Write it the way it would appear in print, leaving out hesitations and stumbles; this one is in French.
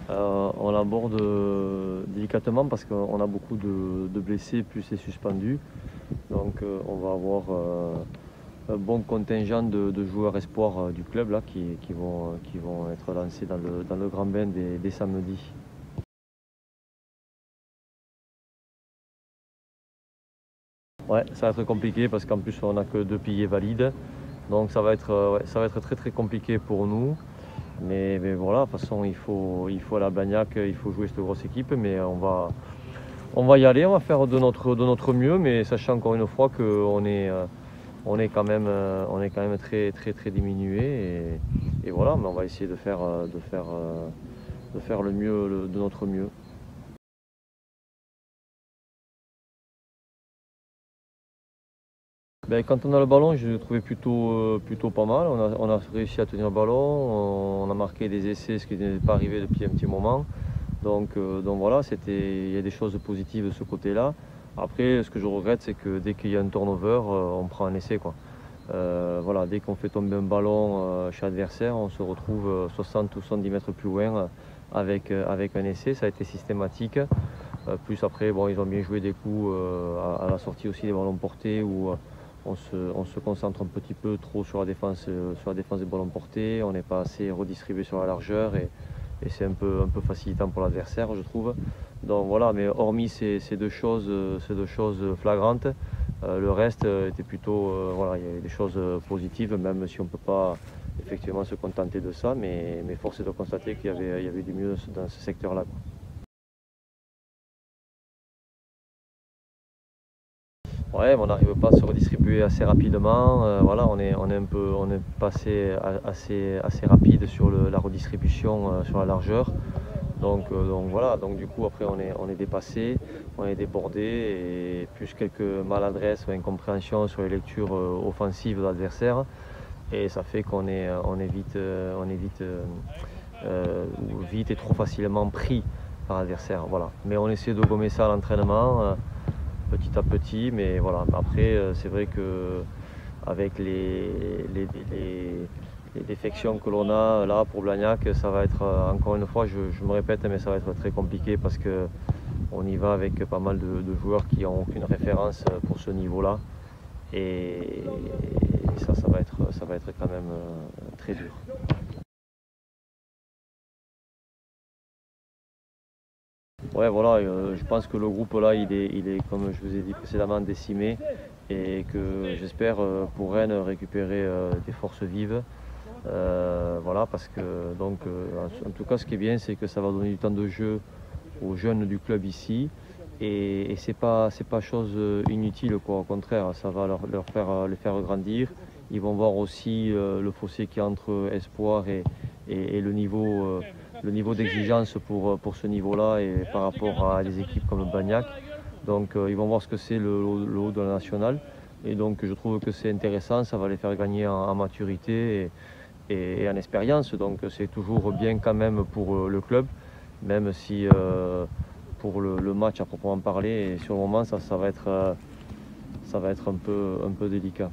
On l'aborde délicatement parce qu'on a beaucoup de blessés plus les suspendus. Donc on va avoir un bon contingent de joueurs espoirs du club là, qui vont être lancés dans le grand bain dès samedi. Ouais, ça va être compliqué parce qu'en plus on n'a que 2 piliers valides. Donc ça va être très très compliqué pour nous. Mais voilà, de toute façon il faut aller à Blagnac, il faut jouer cette grosse équipe, mais on va y aller, on va faire de notre mieux, mais sachant encore une fois qu'on est, on est quand même très très très diminué et voilà, mais on va essayer de faire le mieux, de notre mieux. Ben, quand on a le ballon, je l'ai trouvé plutôt pas mal. On a réussi à tenir le ballon, on a marqué des essais, ce qui n'est pas arrivé depuis un petit moment. Donc voilà, il y a des choses positives de ce côté-là. Après, ce que je regrette, c'est que dès qu'il y a un turnover, on prend un essai, quoi. Voilà, dès qu'on fait tomber un ballon chez l'adversaire, on se retrouve 60 ou 70 mètres plus loin avec un essai. Ça a été systématique. Plus après, bon, ils ont bien joué des coups à la sortie aussi des ballons portés où on se concentre un petit peu trop sur la défense des ballons portés. On n'est pas assez redistribué sur la largeur et c'est un peu facilitant pour l'adversaire, je trouve. Donc voilà, mais hormis ces deux choses flagrantes, le reste était plutôt, voilà, il y avait des choses positives, même si on ne peut pas effectivement se contenter de ça, mais force est de constater qu'il y avait du mieux dans ce secteur-là. Ouais, mais on n'arrive pas à se redistribuer assez rapidement. Voilà, on est passé assez rapide sur la redistribution sur la largeur. Donc voilà, donc du coup après on est dépassé, on est débordé et plus quelques maladresses ou incompréhensions sur les lectures offensives de l'adversaire. Et ça fait qu'on est vite et trop facilement pris par l'adversaire. Voilà. Mais on essaie de gommer ça à l'entraînement petit à petit, mais voilà. Après, c'est vrai que avec les défections que l'on a là pour Blagnac, ça va être encore une fois, je me répète, mais ça va être très compliqué parce que on y va avec pas mal de joueurs qui n'ont aucune référence pour ce niveau-là. Et ça va être quand même très dur. Ouais, voilà, je pense que le groupe là, il est, comme je vous ai dit précédemment, décimé et que j'espère pour Rennes récupérer des forces vives. Voilà, parce que donc, en tout cas, ce qui est bien, c'est que ça va donner du temps de jeu aux jeunes du club ici. Et c'est pas chose inutile, quoi. Au contraire, ça va les faire grandir. Ils vont voir aussi le fossé qu'il y a entre espoir et le niveau d'exigence pour ce niveau-là et par rapport à des équipes comme Bagnac. Donc ils vont voir ce que c'est le haut de la nationale. Et donc je trouve que c'est intéressant, ça va les faire gagner en maturité et en expérience. Donc c'est toujours bien quand même pour le club, même si pour le match à proprement parler, et sur le moment ça va être un peu délicat.